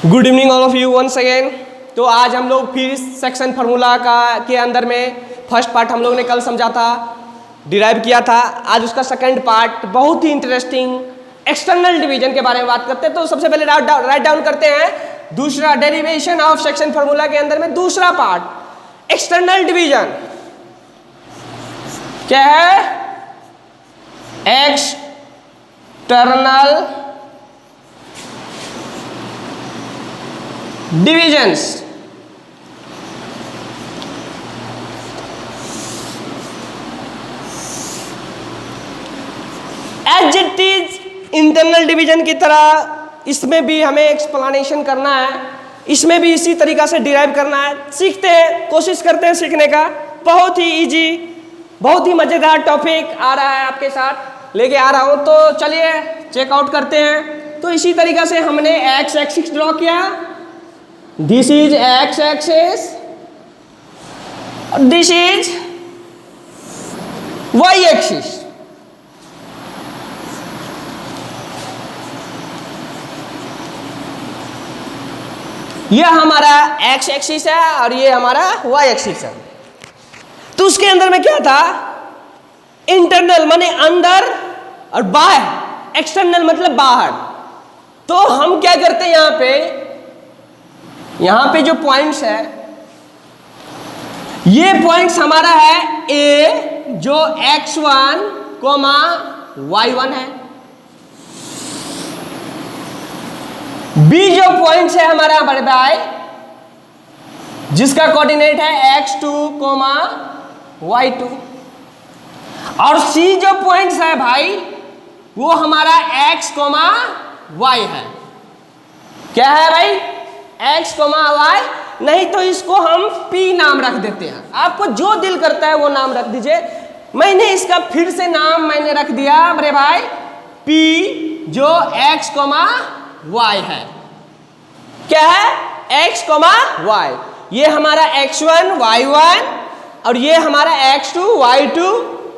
Good evening all of you once again. तो आज हम लोग फिर सेक्शन फार्मूला के अंदर में फर्स्ट पार्ट हम लोग ने कल समझा था, डिराइव किया था। आज उसका सेकंड पार्ट बहुत ही इंटरेस्टिंग एक्सटर्नल डिवीजन के बारे में बात करते हैं। तो सबसे पहले राइट डाउन करते हैं दूसरा डेरिवेशन ऑफ सेक्शन फार्मूला के अंदर में दूसरा पार्ट एक्सटर्नल डिवीजन क्या है? External divisions. As it is internal division की तरह इसमें भी हमें एक्सप्लेनेशन करना है, इसमें भी इसी तरीका से डिराइव करना है। सीखते हैं, कोशिश करते हैं सीखने का। बहुत ही इजी, बहुत ही मजेदार टॉपिक आ रहा है, आपके साथ लेके आ रहा हूं। तो चलिए चेकआउट करते हैं। तो इसी तरीका से हमने एक्स एक्सिस ड्रॉ किया। This is x axis, this is y axis। यह हमारा x एक्सिस है और ये हमारा y एक्सिस है। तो उसके अंदर में क्या था? इंटरनल माने अंदर और बाहर, एक्सटर्नल मतलब बाहर। तो हम क्या करते हैं यहां पे जो पॉइंट्स है, ये पॉइंट्स हमारा है ए जो x1, y1 है। बी जो पॉइंट्स है हमारा बड़े भाई, जिसका कोऑर्डिनेट है x2, y2। और सी जो पॉइंट्स है भाई, वो हमारा x, y है। क्या है भाई? x, y। नहीं तो इसको हम p नाम रख देते हैं। आपको जो दिल करता है वो नाम रख दीजिए। मैंने इसका फिर से नाम मैंने रख दिया मेरे भाई p जो x, y है। क्या है? x, y। ये हमारा x1, y1 और ये हमारा x2, y2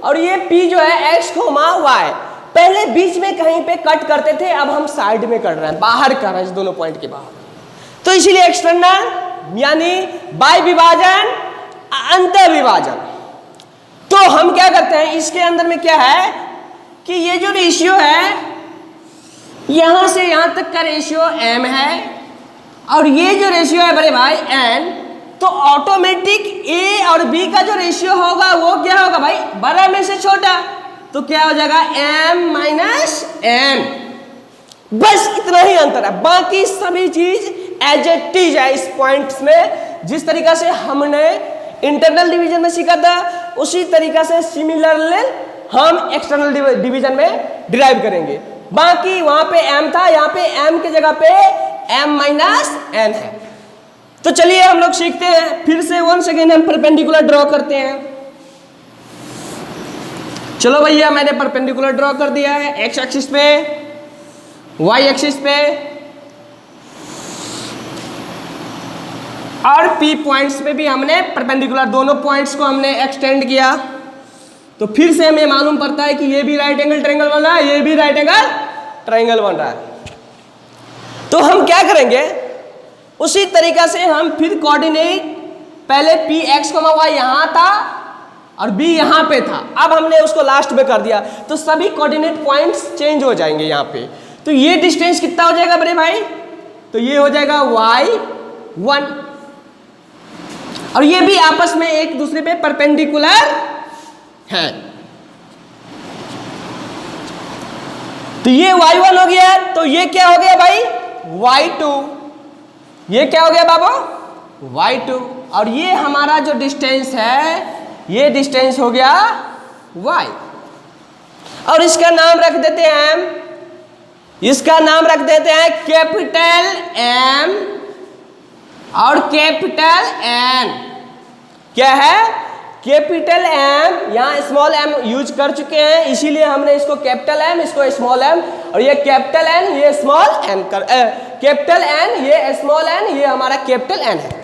और ये p जो है x, y। पहले बीच में कहीं पे कट करते थे, अब हम साइड में कर रहे हैं, बाहर कर रहे हैं, इस दोनों पॉइंट के बाहर। तो इसीलिए एक्सटर्नल यानी बाय विभाजन, अंतर विभाजन। तो हम क्या करते हैं, इसके अंदर में क्या है कि ये जो रेशियो है, यहां से यहां तक का रेशियो m है और ये जो रेशियो है बड़े भाई n। तो ऑटोमेटिक a और b का जो रेशियो होगा वो क्या होगा भाई? बड़ा में से छोटा। तो क्या हो जाएगा? m minus n। बस इतना ही अंतर है, बाकी सभी चीज एज इट इज है इस पॉइंट्स में। जिस तरीका से हमने इंटरनल डिवीजन में सीखा था, उसी तरीका से सिमिलरली हम एक्सटर्नल डिवीजन में डिराइव करेंगे। बाकी वहां पे m था, यहाँ पे m की जगह पे m माइनस n है। तो चलिए हम लोग सीखते हैं फिर से। वन सेकेंड हम परपेंडिकुलर ड्रॉ करते हैं। चलो भैया, मैंने परपेंडिकुलर ड्रॉ कर दिया है x एक्सिस पे, y एक्सिस पे और P पॉइंट्स पे भी हमने परपेंडिकुलर, दोनों पॉइंट्स को हमने एक्सटेंड किया। तो फिर से हमें मालूम पड़ता है कि ये भी राइट एंगल ट्रायंगल बन रहा है, ये भी राइट एंगल ट्रायंगल बन रहा है। तो हम क्या करेंगे, उसी तरीका से हम फिर कोऑर्डिनेट, पहले P x, y यहां था और B यहां पे था, अब हमने उसको लास्ट में कर दिया। तो सभी कोऑर्डिनेट पॉइंट्स चेंज हो जाएंगे यहां पे। तो ये डिस्टेंस कितना हो जाएगा बड़े भाई? तो ये हो जाएगा y1 और ये भी आपस में एक दूसरे पे परपेंडिकुलर है। तो ये y1 हो गया। तो ये क्या हो गया भाई? y2। ये क्या हो गया बाबू? y2। और ये हमारा जो डिस्टेंस है, ये डिस्टेंस हो गया y। और इसका नाम रख देते हैं हम, इसका नाम रख देते हैं कैपिटल M और कैपिटल N। क्या है? कैपिटल M, यहाँ स्मॉल m यूज कर चुके हैं, इसीलिए हमने इसको कैपिटल M, इसको स्मॉल m, और ये कैपिटल N, ये स्मॉल n कर, कैपिटल N, ये स्मॉल n, ये हमारा कैपिटल N है।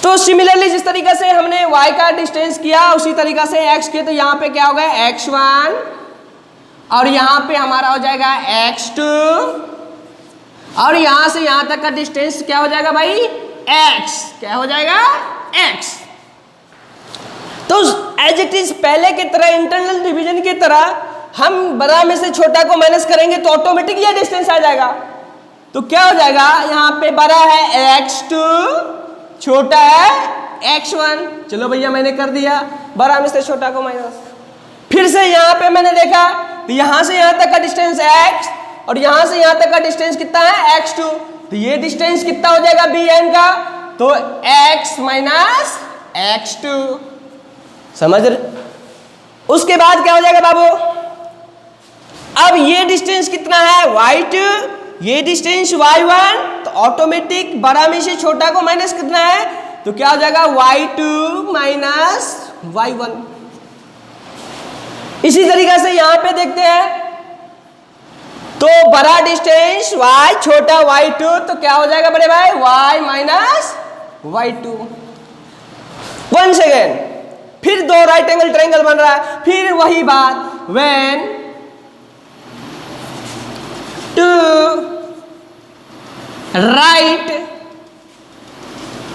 तो सिमिलरली जिस तरीके से हमने y का डिस्टेंस किया, उसी तरीका से x के, तो यहाँ पे क्या हो गया? x1 और यहां पे हमारा हो जाएगा x2 और यहां से यहां तक का डिस्टेंस क्या हो जाएगा भाई, x। क्या हो जाएगा, x। तो एज इट इज पहले की तरह इंटरनल डिवीजन की तरह हम बड़ा में से छोटा को माइनस करेंगे तो ऑटोमेटिक ये डिस्टेंस आ जाएगा। तो क्या हो जाएगा, यहाँ पे बड़ा है x2, छोटा है x1। चलो भैया मैंने कर दिया, बड़ा में से छोटा को माइनस। फिर से यहाँ पे मैंने देखा तो यहाँ से यहाँ तक का डिस्टेंस x और यहाँ से यहाँ तक का डिस्टेंस कितना है, x2। तो ये डिस्टेंस कितना हो जाएगा bn का, तो x माइनस x2। समझ रहे? उसके बाद क्या हो जाएगा बाबू, अब ये डिस्टेंस कितना है, y2, ये डिस्टेंस y1। तो ऑटोमेटिक बड़ा में से छोटा को माइनस कितना है, तो क्या हो जाएगा y2 माइनस y1। इसी तरीके से यहां पे देखते हैं, तो बड़ा डिस्टेंस y, छोटा y2, तो क्या हो जाएगा बड़े भाई, y minus y2। One second, फिर दो राइट एंगल ट्रायंगल बन रहा है, फिर वही बात, when two right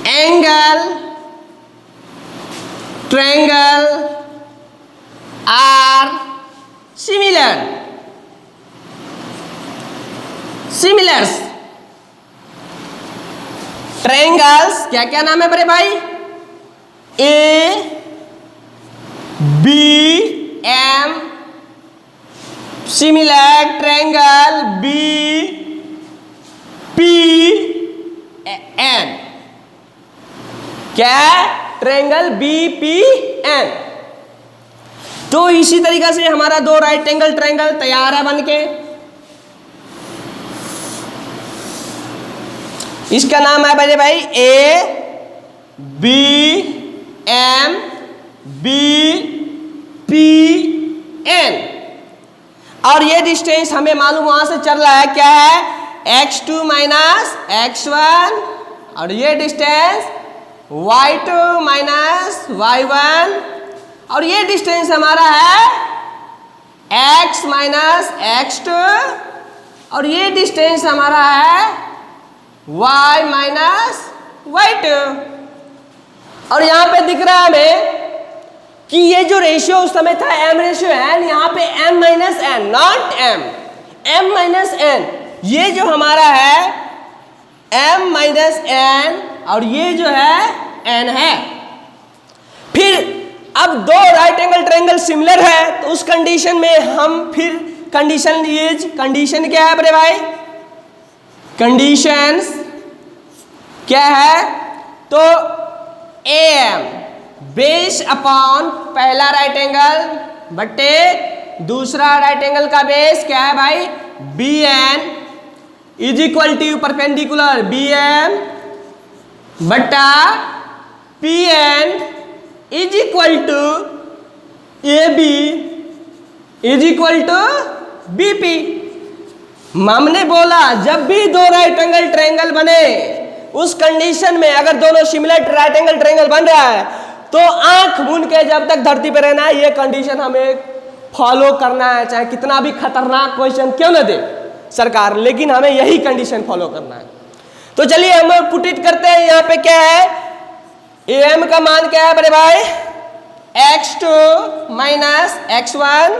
angle triangle are similars. Triangles क्या क्या नाम है बड़े भाई, A B M, similar triangle B P N. क्या, ट्रायंगल बी पी एन। तो इसी तरीके से हमारा दो राइट एंगल ट्रायंगल तैयार है बनके। इसका नाम है बड़े भाई A B M B P N. और ये डिस्टेंस हमें मालूम वहां से चल रहा है, क्या है, x2 माइनस x1। और ये डिस्टेंस y2 माइनस y1। और ये डिस्टेंस हमारा है x माइनस x2। और ये डिस्टेंस हमारा है y माइनस y2। और यहां पे दिख रहा है हमें कि ये जो रेशियो उस समय था m रेशियो n, यहाँ पे m minus n, not m minus n। ये जो हमारा है m माइनस n और ये जो है n है। फिर अब दो राइट एंगल ट्रायंगल सिमिलर है, तो उस कंडीशन में हम फिर कंडीशन क्या है बड़े भाई, कंडीशंस क्या है, तो am बेस अपॉन पहला राइट एंगल बटे दूसरा राइट एंगल का बेस क्या है भाई, bn is equal to perpendicular bm बटा pn is equal to ab is equal to bp। हमने बोला जब भी दो राइट एंगल ट्रायंगल बने उस कंडीशन में अगर दोनों सिमिलर राइट एंगल ट्रायंगल बन रहा है तो आंख मूंद के जब तक धरती पे रहना है, ये कंडीशन हमें फॉलो करना है, चाहे कितना भी खतरनाक क्वेश्चन क्यों न दे सरकार, लेकिन हमें यही कंडीशन फॉलो करना है। तो चलिए हम पुट इट करते हैं। यहाँ पे क्या है, am का मान क्या है बड़े भाई, x2 माइनस x1।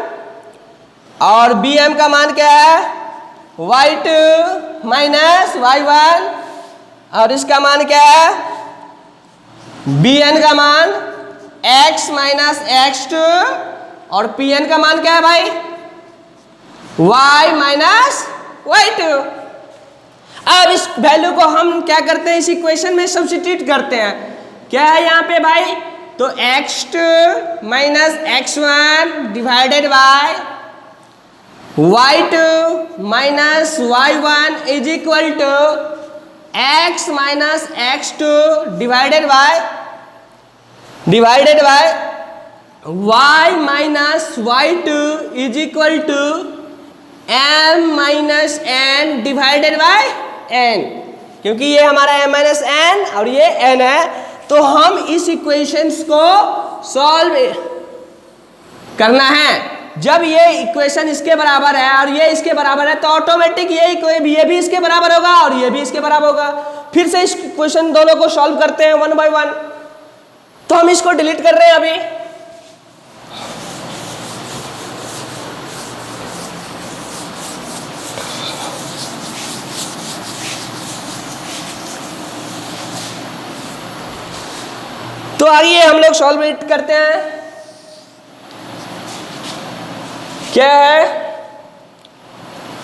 और bm का मान क्या है, y2 माइनस y1। और इसका मान क्या है, bn का मान x माइनस x2। और pn का मान क्या है भाई, y माइनस y2। अब इस वैल्यू को हम क्या करते हैं, इस इक्वेशन में सब्स्टिट्यूट करते हैं। क्या है यहाँ पे भाई, तो x2 minus x1 divided by y2 minus y1 is equal to x minus x2 divided by y minus y2 is equal to m minus n divided by n। क्योंकि ये हमारा m माइनस n और ये n है, तो हम इस equations को सॉल्व करना है। जब ये इक्वेशन इसके बराबर है और ये इसके बराबर है तो ऑटोमेटिक ये भी इसके बराबर होगा और ये भी इसके बराबर होगा। फिर से इस क्वेश्चन दोनों को सॉल्व करते हैं 1 by 1। तो हम इसको डिलीट कर रहे हैं अभी। तो आइए हम लोग सॉल्व करते हैं। क्या है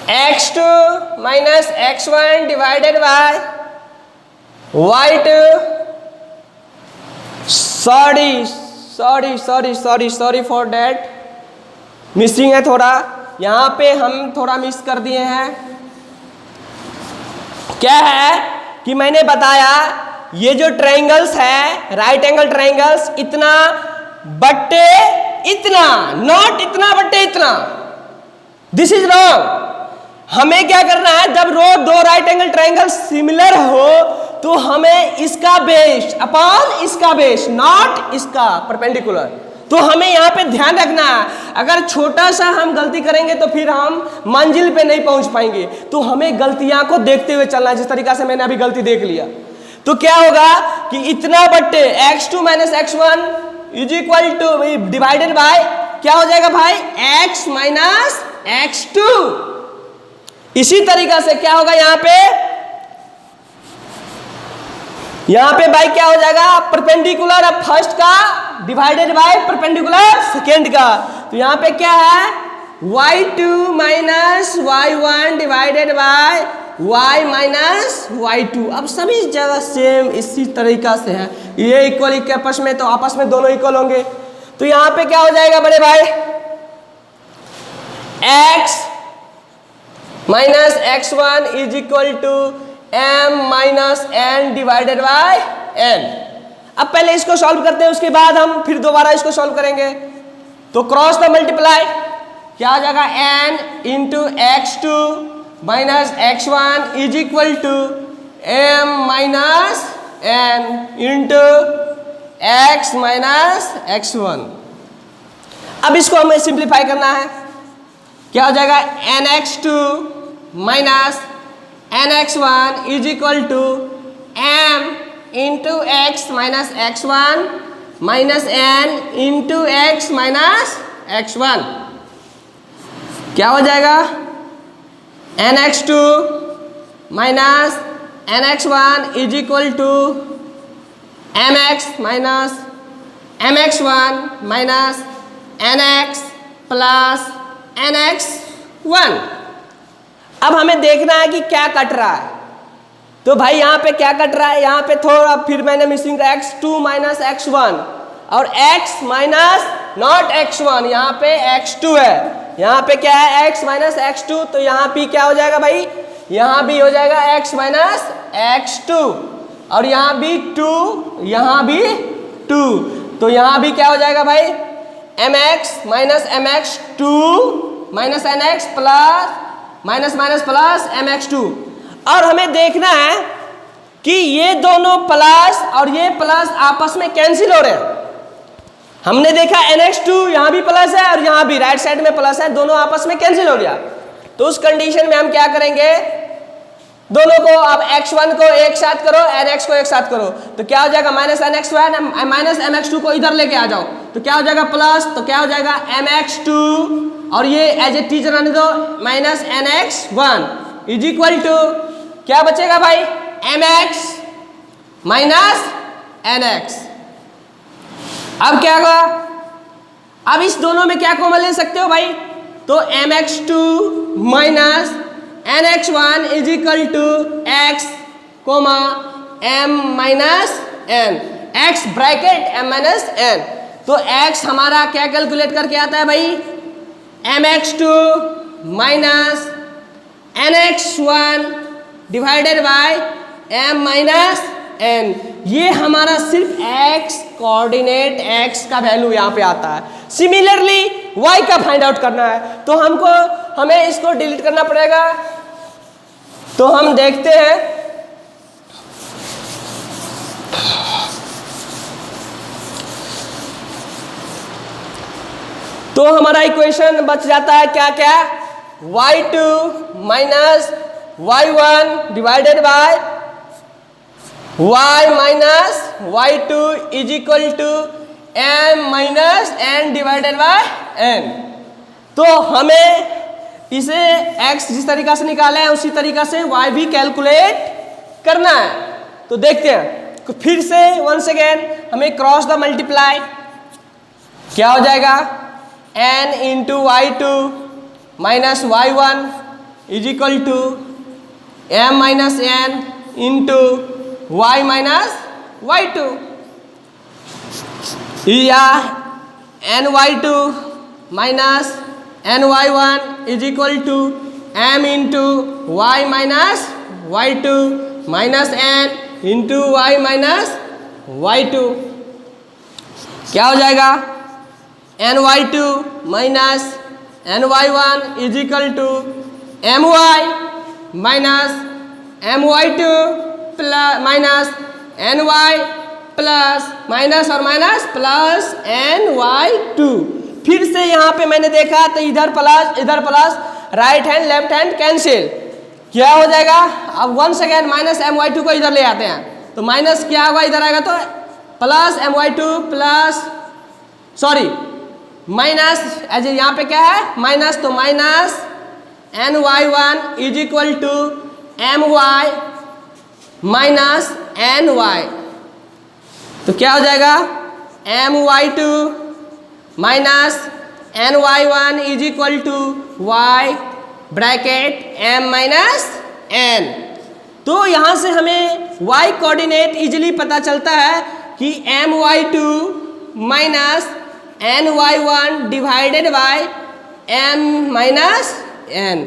x2 minus x1 divided by y2। Sorry for that, missing है थोड़ा, यहाँ पे हम थोड़ा मिस कर दिए हैं। क्या है कि मैंने बताया ये जो ट्रायंगल्स है, राइट एंगल ट्रायंगल्स, इतना बट्टे इतना, नॉट इतना बट्टे इतना, दिस इज रॉन्ग। हमें क्या करना है, जब दो राइट एंगल ट्रायंगल सिमिलर हो तो हमें इसका बेस अपॉन इसका बेस, नॉट इसका परपेंडिकुलर। तो हमें यहाँ पे ध्यान रखना है, अगर छोटा सा हम गलती करेंगे तो फिर हम मंजिल पे नहीं पहुंच पाएंगे। तो हमें गलतियां को देखते हुए चलना है, जिस तरीका से मैंने अभी गलती देख लिया। तो क्या होगा कि इतना बट्टे x2 minus x1 is equal two divided by क्या हो जाएगा भाई, x माइनस x2। इसी तरीका से क्या होगा यहाँ पे भाई क्या हो जाएगा, परपेंडिकुलर अब फर्स्ट का डिवाइडेड बाय परपेंडिकुलर सेकेंड का। तो यहाँ पे क्या है, y2 minus y1 divided by y minus y2। अब सभी जगह सेम इसी तरीका से है, ये इक्वल के आपस में, तो आपस में दोनों इक्वल होंगे। तो यहाँ पे क्या हो जाएगा बड़े भाई, x minus x1 is equal to m minus n divided by n। अब पहले इसको सॉल्व करते हैं, उसके बाद हम फिर दोबारा इसको सॉल्व करेंगे। तो क्रॉस द मल्टीप्लाई क्या हो जाएगा, n into x2 minus x1 is equal to m minus n into x minus x1। अब इसको हमें सिंप्लीफाई करना है, क्या हो जाएगा, nx2 minus nx1 is equal to m into x minus x1 minus n into x minus x1। क्या हो जाएगा, nx2 minus nx1 is equal to mx minus mx1 minus nx plus nx1। अब हमें देखना है कि क्या कट रहा है। तो भाई यहाँ पे क्या कट रहा है, यहाँ पे थोड़ा फिर मैंने मिसिंग x2 माइनस x1 और x माइनस नॉट x1, यहाँ पे x2 है, यहाँ पे क्या है x माइनस x2। तो यहाँ पे क्या हो जाएगा भाई, यहाँ भी हो जाएगा x माइनस x2 और यहाँ भी 2, यहाँ भी 2। तो यहाँ भी क्या हो जाएगा भाई, mx minus mx2 minus nx plus minus minus plus mx2। और हमें देखना है कि ये दोनों प्लस और ये प्लस आपस में कैंसिल हो रहे हैं। हमने देखा nx2 यहाँ भी प्लस है और यहाँ भी राइट साइड में प्लस है, दोनों आपस में कैंसिल हो गया। तो उस कंडीशन में हम क्या करेंगे, दोनों को अब x1 को एक साथ करो, nx को एक साथ करो। तो क्या हो जाएगा, माइनस nx1 माइनस mx2 को इधर लेके आ जाओ, तो क्या हो जाएगा प्लस, तो क्या हो जाएगा mx2 और ये एज ए टीचर रहने दो minus nx1 is equal to क्या बचेगा भाई, mx माइनस nx। अब क्या होगा, अब इस दोनों में क्या कॉमन ले सकते हो भाई, तो mx2 minus nx1 is equal to x comma m minus n, x bracket m minus n। तो x हमारा क्या कैलकुलेट करके आता है भाई, mx2 minus nx1 divided by m minus n। ये हमारा सिर्फ x कोऑर्डिनेट x का वैल्यू यहाँ पे आता है। सिमिलरली y का फाइंड आउट करना है, तो हमें इसको डिलीट करना पड़ेगा। तो हम देखते हैं, तो हमारा इक्वेशन बच जाता है क्या क्या, y2 minus y1 divided by y minus y2 is equal to m minus n divided by n। तो हमें इसे x जिस तरीका से निकाले हैं उसी तरीका से y भी कैलकुलेट करना है। तो देखते हैं, तो फिर से वंस अगेन हमें क्रॉस द मल्टीप्लाई, क्या हो जाएगा n into y2 minus y1 is equal to m minus n into y minus y2 या ny2 minus ny1 is equal to m into y minus y2 minus n into y minus y2, क्या हो जाएगा ny2 minus ny1 is equal to my minus my2 plus minus ny plus minus और minus plus ny2। फिर से यहाँ पे मैंने देखा तो इधर plus right hand left hand cancel, क्या हो जाएगा अब वंस अगेन माइनस my2 को इधर ले आते हैं तो माइनस क्या होगा इधर आएगा तो plus my2 plus sorry minus as यहाँ पे क्या है माइनस, तो minus ny1 is equal to my minus ny, तो क्या हो जाएगा my2 minus ny1 is equal to y bracket m minus n। तो यहाँ से हमें y कोऑर्डिनेट इजीली पता चलता है कि my2 minus ny1 divided by m minus n,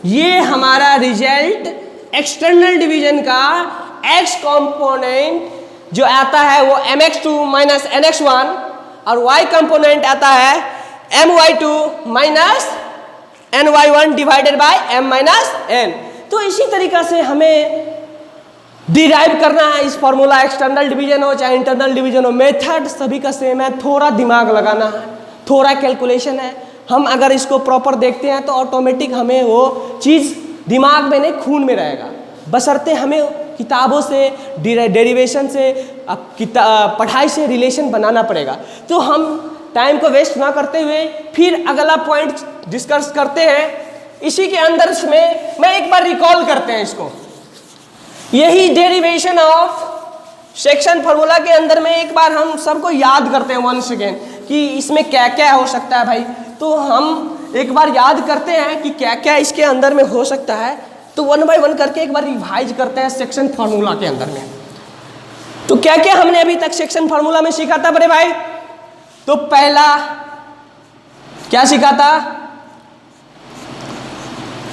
ये हमारा रिजल्ट एक्सटर्नल डिवीजन का x कंपोनेंट जो आता है वो mx2 माइनस nx1 और y कंपोनेंट आता है my2 minus ny1 divided by m minus n। तो इसी तरीका से हमें डिराइव करना है इस फॉर्मूला, एक्सटर्नल डिवीजन हो चाहे इंटरनल डिवीजन हो, मेथड सभी का सेम है, थोड़ा दिमाग लगाना है, थोड़ा कैलकुलेशन है। हम अगर इसको प्रॉपर देखते हैं तो ऑटोमेटिक हमें वो चीज़ दिमाग में नहीं खून में रहेगा, बशर्ते हमें किताबों से डेरिवेशन से पढ़ाई से रिलेशन बनाना पड़ेगा। तो हम टाइम को वेस्ट ना करते हुए फिर अगला पॉइंट डिस्कस करते हैं। इसी के अंदर में मैं एक बार रिकॉल करते हैं इसको, यही डेरिवेशन ऑफ सेक्शन फार्मूला के अंदर में एक बार हम सबको याद करते हैं वंस अगेन कि इसमें क्या क्या हो सकता है भाई। तो हम एक बार याद करते हैं कि क्या क्या इसके अंदर में हो सकता है, तो वन बाय वन करके एक बार रिवाइज करते हैं सेक्शन फार्मूला के अंदर में। तो क्या क्या हमने अभी तक सेक्शन फार्मूला में सीखा था बड़े भाई? तो पहला क्या सीखा था,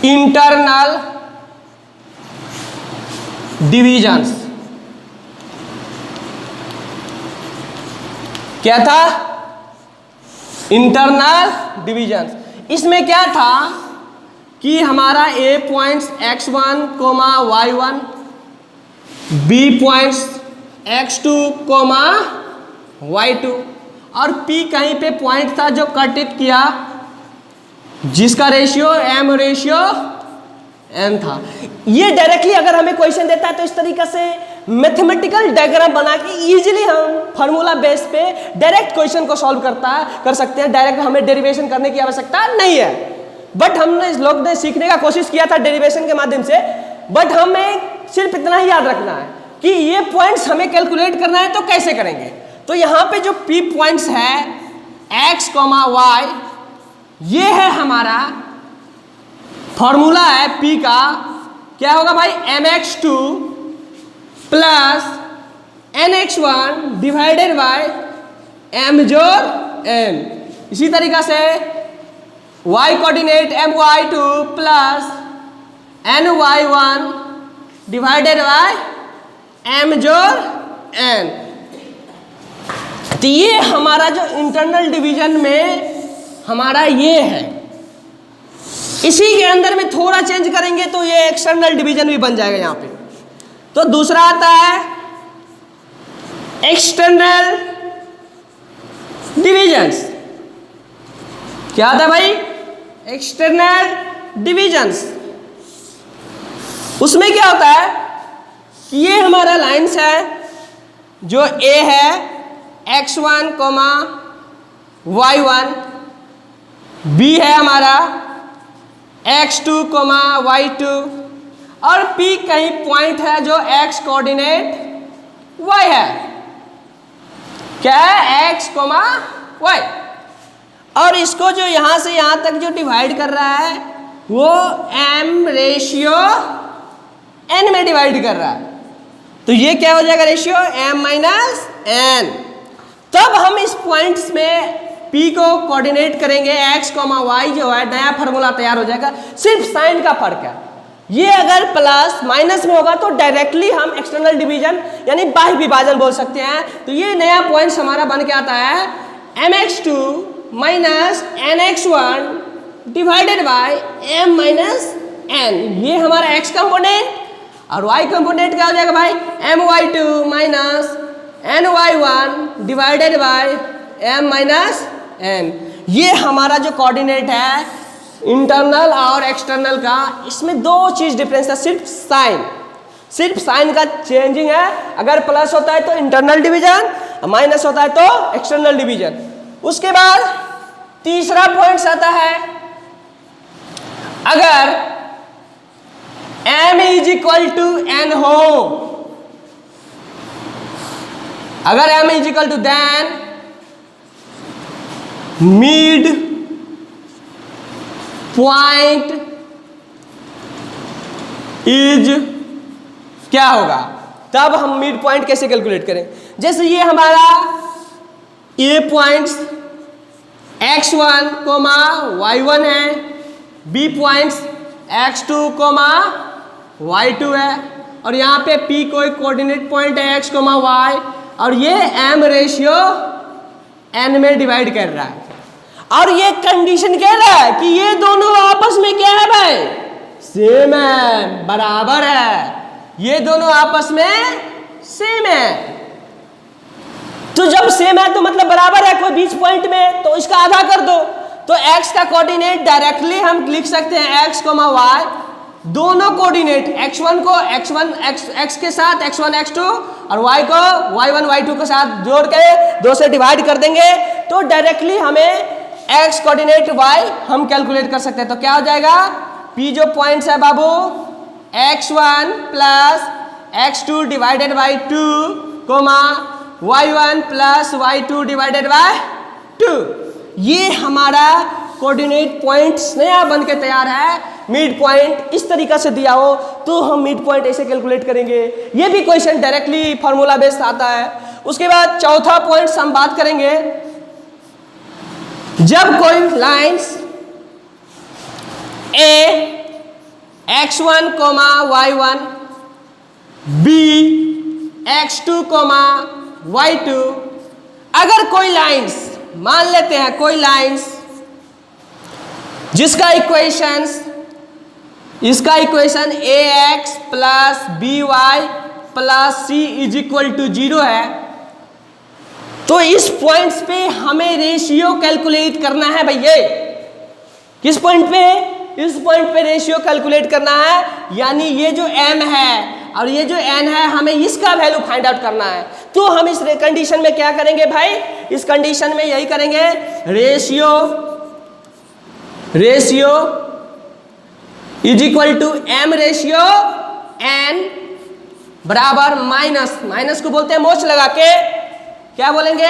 इंटरनल डिविजन्स। क्या था? Internal divisions. इसमें क्या था कि हमारा A points x1 comma y1, B points x2 comma y2 और p कहीं पे पॉइंट था जो कट किया जिसका रेशियो m रेशियो n था। ये डायरेक्टली अगर हमें क्वेश्चन देता है तो इस तरीके से मैथमेटिकल डायग्राम बना के इजीली हम फार्मूला बेस पे डायरेक्ट क्वेश्चन को सॉल्व कर सकते हैं। डायरेक्ट हमें डेरिवेशन करने की आवश्यकता नहीं है, बट हमने लोग ने सीखने का कोशिश किया था डेरिवेशन के माध्यम से। बट हमें सिर्फ इतना ही याद रखना है कि ये पॉइंट्स हमें कैलकुलेट करना है, तो कैसे करेंगे। तो यहाँ पे जो p पॉइंट्स है x, y, ये है हमारा फॉर्मूला है p का। क्या होगा भाई, mx2 plus nx1 divided by m जोड़ n। इसी तरीका से y coordinate my2 plus ny1 divided by m जोड़ n। तो ये हमारा जो इंटरनल डिवीजन में हमारा ये है। इसी के अंदर में थोड़ा चेंज करेंगे तो ये एक्सटर्नल डिवीजन भी बन जाएगा यहाँ पे। तो दूसरा आता है एक्सटर्नल डिविजन्स। क्या होता है भाई? External divisions. उसमें क्या होता है कि ये हमारा लाइन्स है, जो ए है x1, y1, बी है हमारा x2, y2, और P कहीं पॉइंट है जो x कोऑर्डिनेट y है। क्या है? x, y। और इसको जो यहां से यहां तक जो डिवाइड कर रहा है वो m/n में डिवाइड कर रहा है। तो ये क्या हो जाएगा? Ratio m-n। तब हम इस पॉइंट्स में P को कोऑर्डिनेट करेंगे x, y, जो है नया फार्मूला तैयार हो जाएगा। सिर्फ साइन का फर्क है। ये अगर प्लस माइनस में होगा तो डायरेक्टली हम एक्सटर्नल डिवीजन यानी बाह्य विभाजन बोल सकते हैं। तो ये नया पॉइंट्स हमारा बन के आता है mx2 minus nx1 divided by m minus n। ये हमारा x कंपोनेंट, और y कंपोनेंट क्या हो जाएगा भाई? my2 minus ny1 divided by m minus n। ये हमारा जो कोऑर्डिनेट है इंटरनल और एक्सटर्नल का, इसमें दो चीज डिफरेंस है, सिर्फ साइन का चेंजिंग है। अगर प्लस होता है तो इंटरनल डिवीजन, माइनस होता है तो एक्सटर्नल डिवीजन। उसके बाद तीसरा पॉइंट आता है, अगर m is equal to n हो, अगर m is equal to then mid point is क्या होगा? तब हम मिड पॉइंट कैसे कैलकुलेट करें? जैसे ये हमारा ए पॉइंट्स x1, y1 है, बी पॉइंट्स x2, y2 है, और यहाँ पे P कोई कोऑर्डिनेट पॉइंट है x, y, और ये m/n में डिवाइड कर रहा है। और ये कंडीशन कह रहा है कि ये दोनों आपस में क्या है भाई? सेम है, बराबर है। ये दोनों आपस में सेम है। तो जब सेम है तो मतलब बराबर है कोई बीच पॉइंट में, तो इसका आधा कर दो। तो x का कोऑर्डिनेट डायरेक्टली हम लिख सकते हैं x, y। दोनों कोऑर्डिनेट x1 को x के साथ x1, x2, और y को y1, y2 के साथ जोड़ के 2 से डिवाइड कर देंगे तो डायरेक्टली हमें x कोऑर्डिनेट y हम कैलकुलेट कर सकते हैं। तो क्या हो जाएगा? P जो पॉइंट्स है बाबू x1 plus x2 divided by 2, y1 plus y2 divided by 2। ये हमारा कोऑर्डिनेट पॉइंट्स नया बन के तैयार है। मिड पॉइंट इस तरीका से दिया हो तो हम मिड पॉइंट ऐसे कैलकुलेट करेंगे। ये भी क्वेश्चन डायरेक्टली फार्मूला बेस्ड आता है। उसके बाद चौथा पॉइंट हम बात करेंगे, जब कोई lines A x1, y1, B x2, y2, अगर कोई लाइंस मान लेते हैं, कोई लाइंस जिसका इसका equation ax plus by plus c is equal to 0 है, तो इस पॉइंट्स पे हमें रेशियो कैलकुलेट करना है भैया। किस पॉइंट पे? इस पॉइंट पे रेशियो कैलकुलेट करना है, यानी ये जो m है और ये जो n है, हमें इसका वैल्यू फाइंड आउट करना है। तो हम इस कंडीशन में क्या करेंगे भाई? इस कंडीशन में यही करेंगे, ratio is equal to m ratio n बराबर माइनस को बोलते हैं मोच लगा के, क्या बोलेंगे?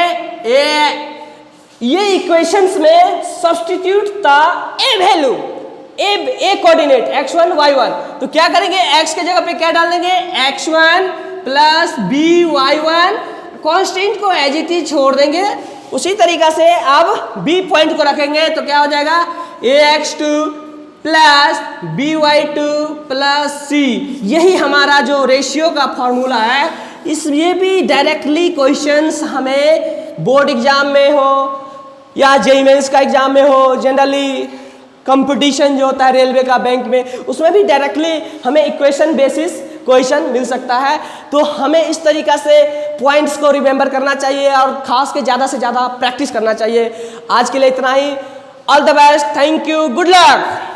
ये इक्वेशंस में सब्स्टिट्यूट था ए वैल्यू, ए कोऑर्डिनेट x1, y1। तो क्या करेंगे? x के जगह पे क्या डाल देंगे? x1 प्लस by1, कांस्टेंट को एज इट इज छोड़ देंगे। उसी तरीका से अब b पॉइंट को रखेंगे तो क्या हो जाएगा? ax2 plus by2 plus c। यही हमारा जो रेशियो का फॉर्मूला है। ये भी डायरेक्टली क्वेश्चंस हमें बोर्ड एग्जाम में हो या जेईई मेंस का एग्जाम में हो, जनरली कंपटीशन जो होता है रेलवे का, बैंक में, उसमें भी डायरेक्टली हमें इक्वेशन बेसिस क्वेश्चन मिल सकता है। तो हमें इस तरीका से पॉइंट्स को रिमेंबर करना चाहिए और खास के ज़्यादा से ज़्यादा प्रैक्टिस करना चाहिए। आज के लिए इतना ही। All the best, thank you, good luck.